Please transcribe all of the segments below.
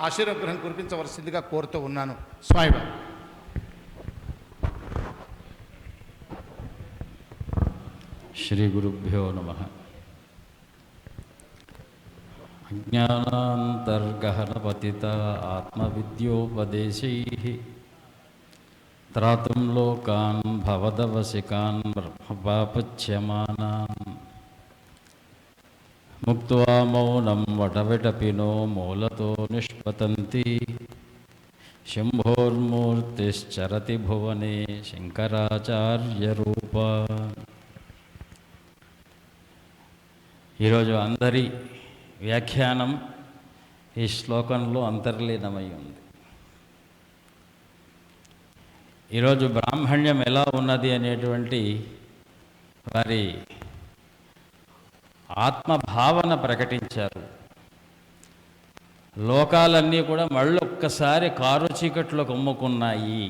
ఆశీర్వగ్రహం కురిపించవలసిందిగా కోరుతూ ఉన్నాను. స్వామివారు. శ్రీ గురుభ్యో నమః. అజ్ఞానాంతర్గహనపతిత ఆత్మవిద్యోపదేశైః త్రాతుం లోకాన్ భవదవసికాన్ బ్రహ్మపాపచ్యమానాన్ ముక్త్వా మౌనం వటవిటపినో మూలతో నిష్పతంతి శంభోర్మూర్తిశ్చరతి భువనే శంకరాచార్యరూప. ఈరోజు అందరి వ్యాఖ్యానం ఈ శ్లోకంలో అంతర్లీనమై ఉంది. ఈరోజు బ్రాహ్మణ్యం ఎలా ఉన్నది అనేటువంటి వారి ఆత్మభావన ప్రకటించారు. లోకాలన్నీ కూడా మళ్ళొక్కసారి కారు చీకట్లో కొమ్ముకున్నాయి.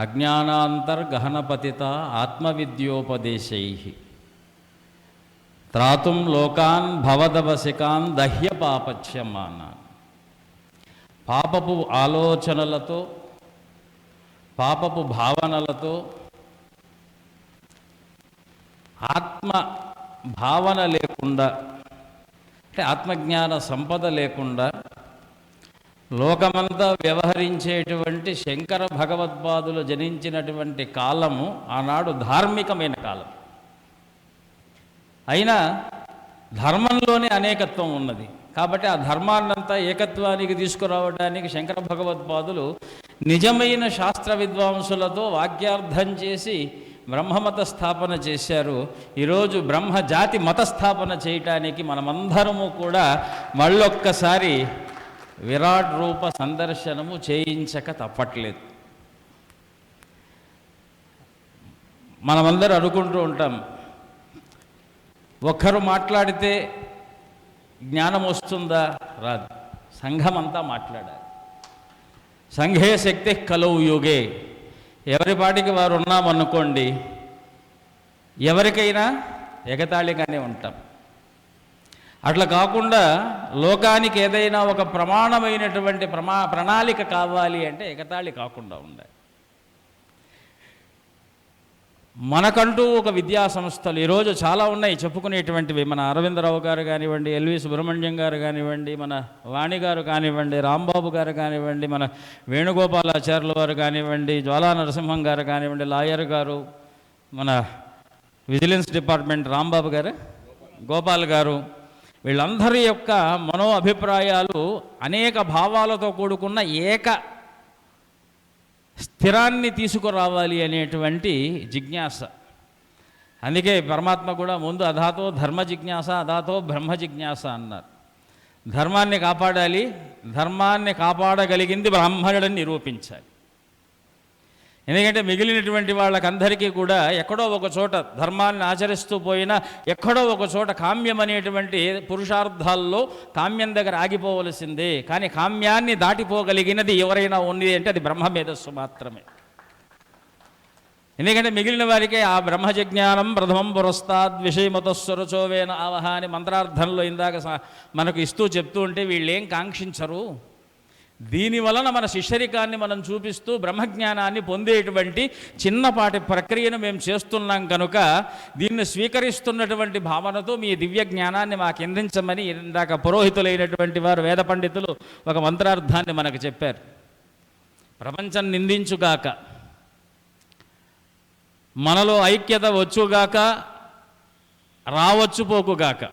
అజ్ఞానాంతర్గహనపతిత ఆత్మవిద్యోపదేశైః త్రాతుం లోకాన్ భవదవసికాన్ దహ్య పాపచ్యమానాన్. పాపపు ఆలోచనలతో, పాపపు భావనలతో, ఆత్మ భావన లేకుండా, అంటే ఆత్మజ్ఞాన సంపద లేకుండా లోకమంతా వ్యవహరించేటువంటి శంకర భగవత్పాదులు జనించినటువంటి కాలము ఆనాడు ధార్మికమైన కాలం. అయినా ధర్మంలోనే అనేకత్వం ఉన్నది కాబట్టి ఆ ధర్మాన్నంతా ఏకత్వానికి తీసుకురావడానికి శంకర భగవత్పాదులు నిజమైన శాస్త్ర విద్వాంసులతో వాక్యార్థం చేసి బ్రహ్మమత స్థాపన చేశారు. ఈరోజు బ్రహ్మజాతి మత స్థాపన చేయటానికి మనమందరము కూడా మళ్ళొక్కసారి విరాట్ రూప సందర్శనము చేయించక తప్పట్లేదు. మనమందరూ అనుకుంటూ ఉంటాం, ఒక్కరు మాట్లాడితే జ్ఞానం వస్తుందా? రాదు. సంఘమంతా మాట్లాడాలి. సంఘే శక్తి కలవు యుగే. ఎవరి పాటికి వారు ఉన్నామనుకోండి, ఎవరికైనా ఎగతాళిగానే ఉంటాం. అట్లా కాకుండా లోకానికి ఏదైనా ఒక ప్రమాణమైనటువంటి ప్రణాళిక కావాలి అంటే ఎగతాళి కాకుండా ఉండాలి. మనకంటూ ఒక విద్యా సంస్థలు ఈరోజు చాలా ఉన్నాయి చెప్పుకునేటువంటివి. మన అరవిందరావు గారు కానివ్వండి, ఎల్వి సుబ్రహ్మణ్యం గారు కానివ్వండి, మన వాణి గారు కానివ్వండి, రాంబాబు గారు కానివ్వండి, మన వేణుగోపాలాచార్యుల వారు కానివ్వండి, జ్వాలా నరసింహం గారు కానివ్వండి, లాయర్ గారు, మన విజిలెన్స్ డిపార్ట్మెంట్ రాంబాబు గారు, గోపాల్ గారు, వీళ్ళందరి యొక్క మనో అభిప్రాయాలు అనేక భావాలతో కూడుకున్న ఏక స్థిరాన్ని తీసుకురావాలి అనేటువంటి జిజ్ఞాస. అందుకే పరమాత్మ కూడా ముందు అధాతో ధర్మ జిజ్ఞాస అధాతో బ్రహ్మ జిజ్ఞాస అన్నారు. ధర్మాన్ని కాపాడాలి, ధర్మాన్ని కాపాడగలిగింది బ్రాహ్మణుడిని నిరూపించాలి. ఎందుకంటే మిగిలినటువంటి వాళ్ళకందరికీ కూడా ఎక్కడో ఒక చోట ధర్మాన్ని ఆచరిస్తూ పోయినా ఎక్కడో ఒక చోట కామ్యం అనేటువంటి పురుషార్థాల్లో కామ్యం దగ్గర ఆగిపోవలసిందే. కానీ కామ్యాన్ని దాటిపోగలిగినది ఎవరైనా ఉంది అంటే అది బ్రహ్మ మేధస్సు మాత్రమే. ఎందుకంటే మిగిలిన వారికి ఆ బ్రహ్మజిజ్ఞానం ప్రథమం పురస్తాద్ విషయమతస్వరచోవేన ఆవహ అని మంత్రార్థంలో ఇందాక మనకు ఇస్తూ చెప్తూ ఉంటే వీళ్ళేం కాంక్షించరు. దీనివలన మన శిష్యరికాన్ని మనం చూపిస్తూ బ్రహ్మజ్ఞానాన్ని పొందేటువంటి చిన్నపాటి ప్రక్రియను మేము చేస్తున్నాం కనుక దీన్ని స్వీకరిస్తున్నటువంటి భావనతో మీ దివ్య జ్ఞానాన్ని మాకు అందించమని ఇందాక పురోహితులైనటువంటి వారు వేద పండితులు ఒక మంత్రార్థాన్ని మనకు చెప్పారు. ప్రపంచం నిందించుగాక, మనలో ఐక్యత వచ్చుగాక, రావచ్చు పోకుగాక,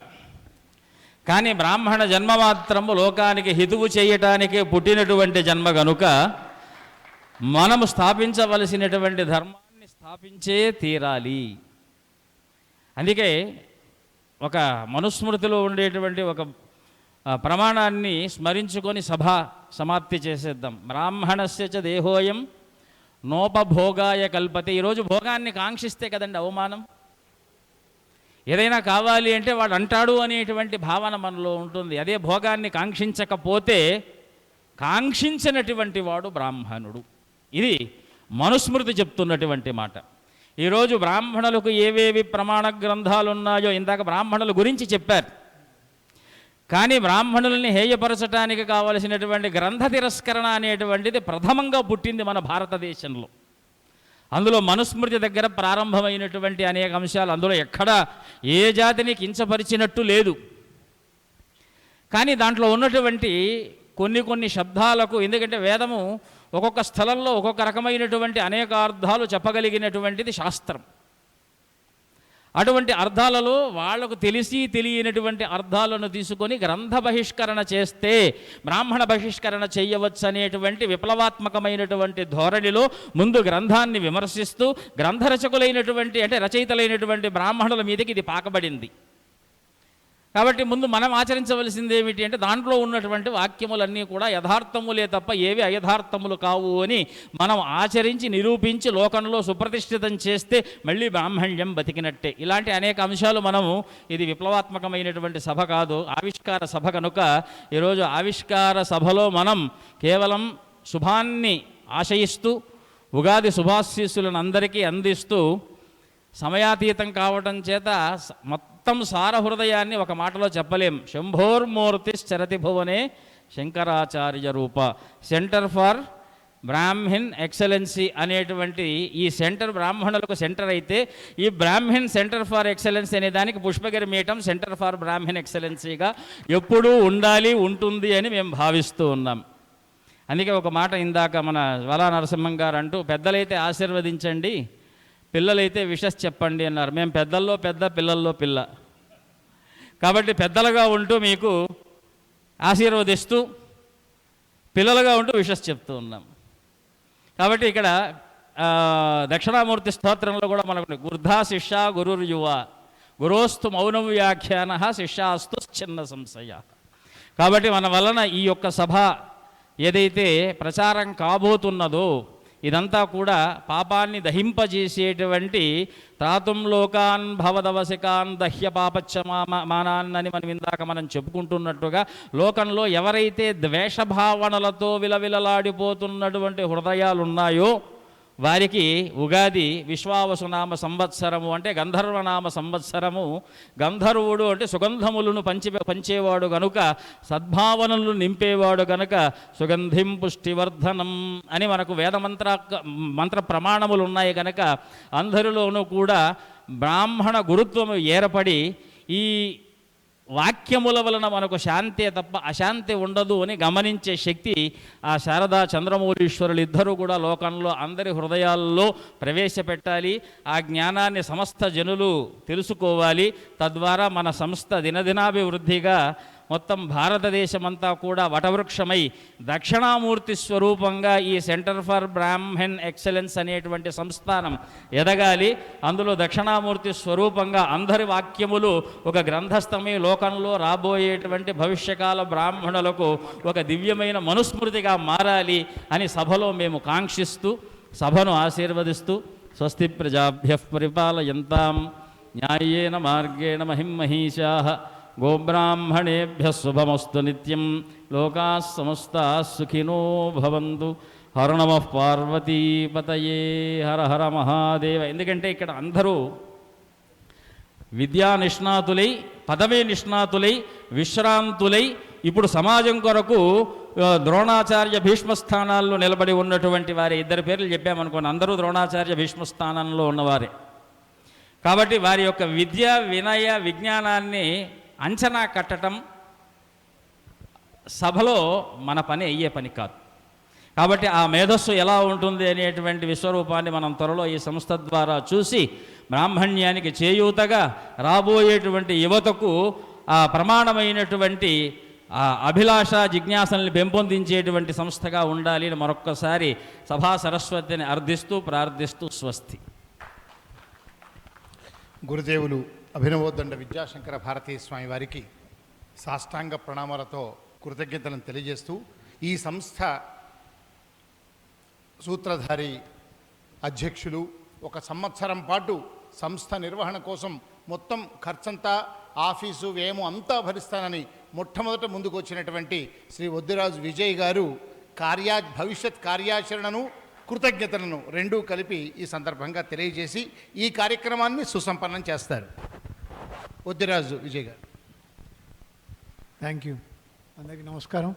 కానీ బ్రాహ్మణ జన్మ మాత్రము లోకానికి హితువు చేయటానికే పుట్టినటువంటి జన్మ గనుక మనము స్థాపించవలసినటువంటి ధర్మాన్ని స్థాపించే తీరాలి. అందుకే ఒక మనుస్మృతిలో ఉండేటువంటి ఒక ప్రమాణాన్ని స్మరించుకొని సభ సమాప్తి చేసేద్దాం. బ్రాహ్మణస్య చ దేహోయం నోపభోగాయ కల్పతే. ఈరోజు భోగాన్ని కాంక్షిస్తే కదండి అవమానం. ఏదైనా కావాలి అంటే వాడు అంటాడు అనేటువంటి భావన మనలో ఉంటుంది. అదే భోగాన్ని కాంక్షించకపోతే కాంక్షించినటువంటి వాడు బ్రాహ్మణుడు. ఇది మనుస్మృతి చెప్తున్నటువంటి మాట. ఈరోజు బ్రాహ్మణులకు ఏవేవి ప్రమాణ గ్రంథాలు ఉన్నాయో ఇందాక బ్రాహ్మణుల గురించి చెప్పారు. కానీ బ్రాహ్మణుల్ని హేయపరచడానికి కావలసినటువంటి గ్రంథ తిరస్కరణ అనేటువంటిది ప్రథమంగా పుట్టింది మన భారతదేశంలో. అందులో మనుస్మృతి దగ్గర ప్రారంభమైనటువంటి అనేక అంశాలు, అందులో ఎక్కడా ఏ జాతిని కించపరిచినట్టు లేదు. కానీ దాంట్లో ఉన్నటువంటి కొన్ని శబ్దాలకు, ఎందుకంటే వేదము ఒక్కొక్క స్థలంలో ఒక్కొక్క రకమైనటువంటి అనేక అర్థాలు చెప్పగలిగినటువంటిది శాస్త్రం. అటువంటి అర్థాలలో వాళ్లకు తెలియనటువంటి అర్థాలను తీసుకొని గ్రంథ బహిష్కరణ చేస్తే బ్రాహ్మణ బహిష్కరణ చేయవచ్చు అనేటువంటి విప్లవాత్మకమైనటువంటి ధోరణిలో ముందు గ్రంథాన్ని విమర్శిస్తూ గ్రంథరచకులైనటువంటి అంటే రచయితలైనటువంటి బ్రాహ్మణుల మీదకి ఇది పాకబడింది. కాబట్టి ముందు మనం ఆచరించవలసింది ఏమిటి అంటే దాంట్లో ఉన్నటువంటి వాక్యములన్నీ కూడా యథార్థములే తప్ప ఏవి అయథార్థములు కావు అని మనం ఆచరించి నిరూపించి లోకంలో సుప్రతిష్ఠితం చేస్తే మళ్ళీ బ్రాహ్మణ్యం బతికినట్టే. ఇలాంటి అనేక అంశాలు మనము, ఇది విప్లవాత్మకమైనటువంటి సభ కాదు, ఆవిష్కార సభ కనుక ఈరోజు ఆవిష్కార సభలో మనం కేవలం శుభాన్ని ఆశయిస్తూ ఉగాది శుభాశీస్సులను అందరికీ అందిస్తూ సమయాతీతం కావటం చేత మొత్తం సార హృదయాన్ని ఒక మాటలో చెప్పలేం. శంభోర్మూర్తి చరతి భువనే శంకరాచార్య రూప. సెంటర్ ఫర్ బ్రాహ్మిన్ ఎక్సలెన్సీ అనేటువంటి ఈ సెంటర్ బ్రాహ్మణులకు సెంటర్ అయితే, ఈ బ్రాహ్మిన్ సెంటర్ ఫర్ ఎక్సలెన్సీ అనే దానికి పుష్పగిరి మీటం సెంటర్ ఫర్ బ్రాహ్మిన్ ఎక్సలెన్సీగా ఎప్పుడూ ఉండాలి, ఉంటుంది అని మేము భావిస్తూ ఉన్నాం. అందుకే ఒక మాట ఇందాక మన వలా నరసింహం గారు అంటూ, పెద్దలైతే ఆశీర్వదించండి, పిల్లలైతే విషస్ చెప్పండి అన్నారు. మేము పెద్దల్లో పెద్ద, పిల్లల్లో పిల్ల. కాబట్టి పెద్దలుగా ఉంటూ మీకు ఆశీర్వదిస్తూ, పిల్లలుగా ఉంటూ విషస్ చెప్తూ ఉన్నాం. కాబట్టి ఇక్కడ దక్షిణామూర్తి స్తోత్రంలో కూడా మనకు గుర్ధా శిష్య గురుర్యువ గురోస్తు మౌనం వ్యాఖ్యాన శిష్యాస్తు చిన్న సంశయ. కాబట్టి మన వలన ఈ యొక్క సభ ఏదైతే ప్రచారం కాబోతున్నదో ఇదంతా కూడా పాపాన్ని దహింపజేసేటువంటి త్రాతుం లోకాన్ భవదవసికాన్ దహ్య పాపచ్చమానాన్నని మనం చెప్పుకుంటున్నట్టుగా లోకంలో ఎవరైతే ద్వేషభావనలతో విలవిలలాడిపోతున్నటువంటి హృదయాలు ఉన్నాయో వారికి ఉగాది విశ్వావసునామ సంవత్సరము అంటే గంధర్వనామ సంవత్సరము. గంధర్వుడు అంటే సుగంధములను పంచేవాడు గనుక, సద్భావనలు నింపేవాడు గనుక సుగంధిం పుష్టివర్ధనం అని మనకు మంత్ర ప్రమాణములు ఉన్నాయి కనుక అందరిలోనూ కూడా బ్రాహ్మణ గురుత్వము ఏర్పడి ఈ వాక్యముల వలన మనకు శాంతే తప్ప అశాంతి ఉండదు అని గమనించే శక్తి ఆ శారదా చంద్రమౌళీశ్వరులు ఇద్దరూ కూడా లోకంలో అందరి హృదయాల్లో ప్రవేశపెట్టాలి. ఆ జ్ఞానాన్ని సమస్త జనులు తెలుసుకోవాలి. తద్వారా మన సంస్థ దినదినాభివృద్ధిగా మొత్తం భారతదేశమంతా కూడా వటవృక్షమై దక్షిణామూర్తి స్వరూపంగా ఈ సెంటర్ ఫర్ బ్రాహ్మణ్ ఎక్సలెన్స్ అనేటువంటి సంస్థానం ఎదగాలి. అందులో దక్షిణామూర్తి స్వరూపంగా అందరి వాక్యములు ఒక గ్రంథస్థమై లోకంలో రాబోయేటువంటి భవిష్యకాల బ్రాహ్మణులకు ఒక దివ్యమైన మనుస్మృతిగా మారాలి అని సభలో మేము కాంక్షిస్తూ సభను ఆశీర్వదిస్తూ స్వస్తి ప్రజాభ్యః పరిపాలయంతాం న్యాయేన మార్గేణ మహిమహీషాః గోబ్రాహ్మణేభ్యః శుభమస్తు నిత్యం లోకాః సమస్తాః సుఖినో భవంతు. హర నమః పార్వతీపతయే హర హర మహాదేవ. ఎందుకంటే ఇక్కడ అందరూ విద్యా నిష్ణాతులై, పదవీ నిష్ణాతులై, విశ్రాంతులై ఇప్పుడు సమాజం కొరకు ద్రోణాచార్య భీష్మస్థానాల్లో నిలబడి ఉన్నటువంటి వారి ఇద్దరు పేర్లు చెప్పామనుకోండి, అందరూ ద్రోణాచార్య భీష్మస్థానంలో ఉన్నవారే. కాబట్టి వారి యొక్క విద్య వినయ విజ్ఞానాన్ని అంచనా కట్టడం సభలో మన పని అయ్యే పని కాదు. కాబట్టి ఆ మేధస్సు ఎలా ఉంటుంది అనేటువంటి విశ్వరూపాన్ని మనం త్వరలో ఈ సంస్థ ద్వారా చూసి బ్రాహ్మణ్యానికి చేయూతగా రాబోయేటువంటి యువతకు ఆ ప్రమాణమైనటువంటి అభిలాష జిజ్ఞాసల్ని పెంపొందించేటువంటి సంస్థగా ఉండాలి అని మరొక్కసారి సభా సరస్వతిని అర్థిస్తూ ప్రార్థిస్తూ స్వస్తి. గురుదేవులు అభినవోద్దండ విద్యాశంకర భారతీ స్వామి వారికి సాష్టాంగ ప్రణామాలతో కృతజ్ఞతలను తెలియజేస్తూ ఈ సంస్థ సూత్రధారి అధ్యక్షులు ఒక సంవత్సరం పాటు సంస్థ నిర్వహణ కోసం మొత్తం ఖర్చంతా ఆఫీసు వ్యయము అంతా భరిస్తానని మొట్టమొదట ముందుకు వచ్చినటువంటి శ్రీ వద్దిరాజు విజయ్ గారు భవిష్యత్ కార్యాచరణను కృతజ్ఞతలను రెండూ కలిపి ఈ సందర్భంగా తెలియజేసి ఈ కార్యక్రమాన్ని సుసంపన్నం చేస్తారు. వద్దిరాజు విజయ్ గారు. Thank you. అందరికీ నమస్కారం.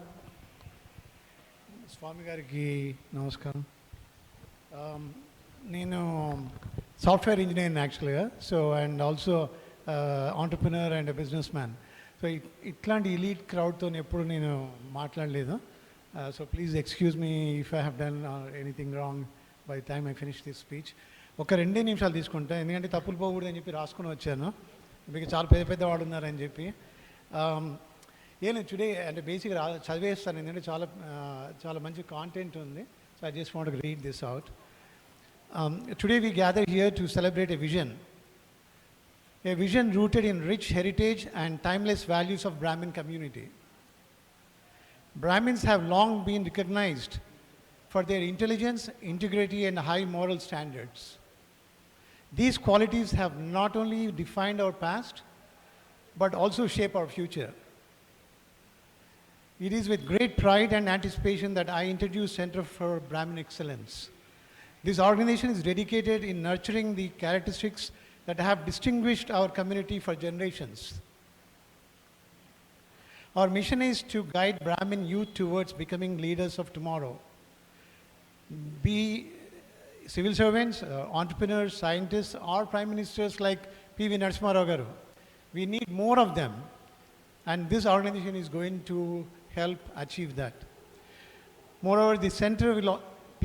స్వామి గారికి నమస్కారం. నేను సాఫ్ట్వేర్ ఇంజనీర్ యాక్చువల్గా, so and also entrepreneur and business man. So ఇట్లాంటి ఎలీట్ క్రౌడ్తో ఎప్పుడు నేను మాట్లాడలేదు. So please excuse me if I have done anything wrong by time I finish this speech. ఒక 2 నిమిషాలు తీసుకుంటా, ఎందుకంటే తప్పులు పోకూడదని చెప్పి రాసుకొని వచ్చాను. మీకు చాలా పెద్ద వాళ్ళు ఉన్నారని చెప్పి. నేను టుడే అంటే బేసిక్గా చదివేస్తాను, ఎందుకంటే చాలా మంచి కాంటెంట్ ఉంది. So I just want to read this out. Today we gather here to celebrate a vision rooted in rich heritage and timeless values of Brahmin community. Brahmins have long been recognized for their intelligence, integrity and high moral standards. These qualities have not only defined our past, but also shape our future. It is with great pride and anticipation that I introduce Center for Brahmin Excellence. This organization is dedicated in nurturing the characteristics that have distinguished our community for generations. Our mission is to guide Brahmin youth towards becoming leaders of tomorrow. Be civil servants, entrepreneurs, scientists, or prime ministers like P.V. Narasimha Rao garu. We need more of them, and this organization is going to help achieve that. Moreover, the center will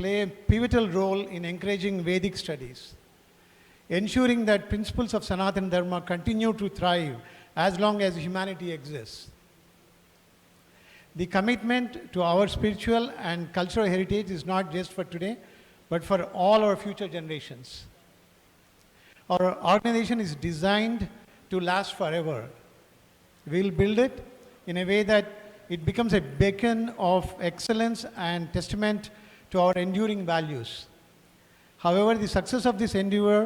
play a pivotal role in encouraging Vedic studies, ensuring that principles of Sanatana Dharma continue to thrive as long as humanity exists. The commitment to our spiritual and cultural heritage is not just for today, but for all our future generations. Our organization is designed to last forever. We'll build it in a way that it becomes a beacon of excellence and testament to our enduring values. However, the success of this endeavor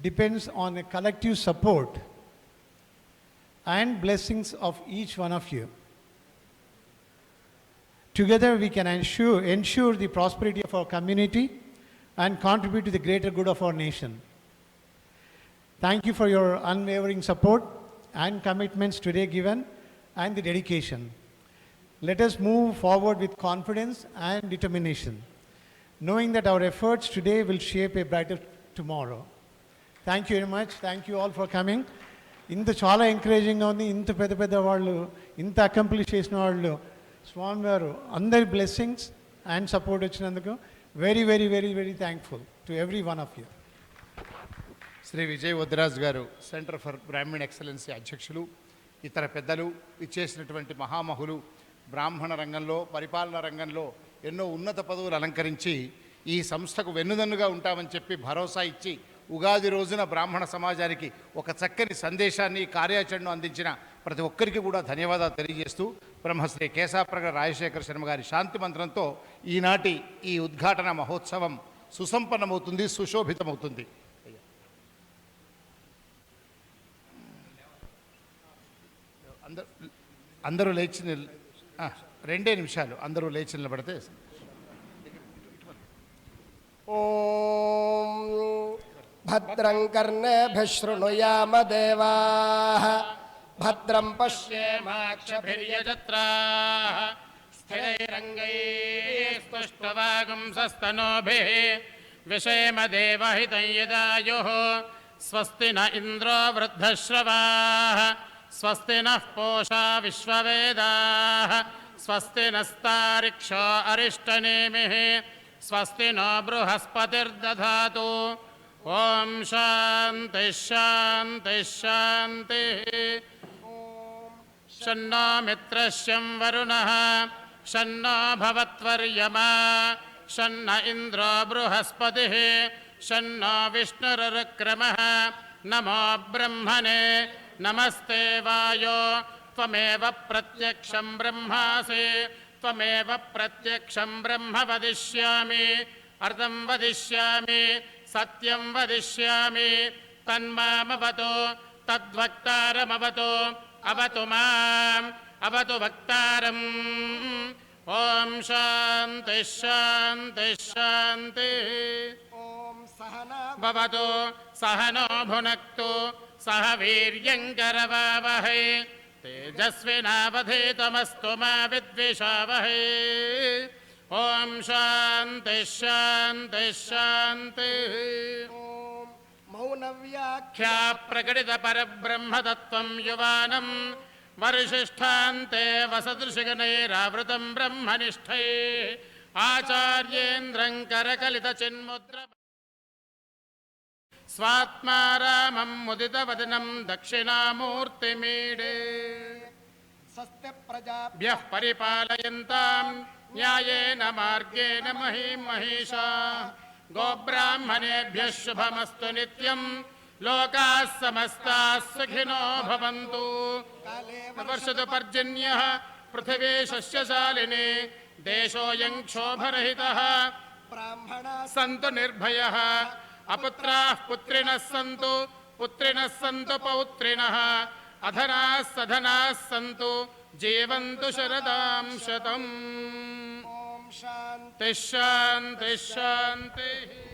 depends on a collective support and blessings of each one of you. Together we can ensure the prosperity of our community and contribute to the greater good of our nation. Thank you for your unwavering support and commitments today given and the dedication. Let us move forward with confidence and determination, knowing that our efforts today will shape a brighter tomorrow. Thank you very much. Thank you all for coming. ఇంత చాలా ఎంకరేజింగ్గా ఉంది. ఇంత పెద్ద వాళ్ళు, ఇంత accomplish చేసిన వాళ్ళు, స్వామి వారు అందరి బ్లెస్సింగ్స్ అండ్ సపోర్ట్ వచ్చినందుకు very very very very thankful to every one of you. Shri Vijay Vadraj గారు, సెంటర్ ఫర్ బ్రాహ్మణ్ ఎక్సలెన్సీ అధ్యక్షులు, ఇతర పెద్దలు, ఇచ్చేసినటువంటి మహామహులు, బ్రాహ్మణ రంగంలో, పరిపాలన రంగంలో ఎన్నో ఉన్నత పదవులు అలంకరించి ఈ సంస్థకు వెన్నుదన్నుగా ఉంటామని చెప్పి భరోసా ఇచ్చి ఉగాది రోజున బ్రాహ్మణ సమాజానికి ఒక చక్కని సందేశాన్ని, కార్యాచరణను అందించిన ప్రతి ఒక్కరికి కూడా ధన్యవాదాలు తెలియజేస్తూ బ్రహ్మశ్రీ కేశాప్రగడ రాజశేఖర శర్మ గారి శాంతి మంత్రంతో ఈనాటి ఈ ఉద్ఘాటన మహోత్సవం సుసంపన్నమవుతుంది, సుశోభితమవుతుంది. అందరూ లేచి 2 నిమిషాలు అందరూ లేచి నిలబడితే. ఓం భద్రం కర్ణేభిః శృణుయామ దేవాః భద్రం పశ్యేమాక్షభిర్యజత్రాః స్థిరైరంగైస్తుష్టువాగుంసస్తనూభిः విషేమ దేవహితం యదాయుః స్వస్తి న ఇంద్రో వృద్ధశ్రవాः స్వస్తి నః పూషా విశ్వవేదాః స్వస్తి నస్తారిక్షో అరిష్టనేమిః స్వస్తి నో బృహస్పతిర్దధాతు. ఓం శాంతి శాంతి శాంతి. షన్నో మిత్రస్యం వరుణః షన్నో భవత్వర్యమా షన్న ఇంద్రో బృహస్పతిః షన్నో విష్ణురుక్రమః. నమో బ్రహ్మణే నమస్తే వాయో త్వమేవ ప్రత్యక్షం బ్రహ్మాసి త్వమేవ ప్రత్యక్షం బ్రహ్మ వదిష్యామి అర్థం వదిష్యామి సత్యం వదిష్యామి తన్మామవతు తద్వక్తారమవతు అవతు మాం అవతు వక్తారం. ఓం శాంతి శాంతి శాంతి. భవతు సహనో భునక్తు సహ వీర్యంకరవావహై तेजस्विनावधीतमस्तु मा विद्विषावहै ॐ शान्तिः शान्तिः शान्तिः मौनव्याख्या ख्या प्रकटितपरब्रह्मतत्त्वं युवानं वरिशिष्ठान्ते वसदृशिगणैरावृतं ब्रह्मनिष्ठै आचार्येन्द्रं करकलितचिन्मुद्र स्वात्मा रामं मुदितवदनं दक्षिणामूर्तिमीडे सत्य प्रजा भ्यः परिपालयन्तां न्यायेन मार्गेण महीं महिषा गोब्राह्मणेभ्यः शुभमस्तु नित्यं लोकाः समस्ताः सुखिनो भवन्तु वर्षतु पर्जन्यः पृथिवी शस्यशालिनी देशोऽयं क्षोभरहितः ब्राह्मणा सन्तु निर्भयः अपुत्राः पुत्रिणः सन्तु पुत्रिणः सन्तु पौत्रिणः अधनाः सधनाः सन्तु जीवन्तु शरदां शतम् ॐ शान्ति शान्तिः शान्तिः शान्तिः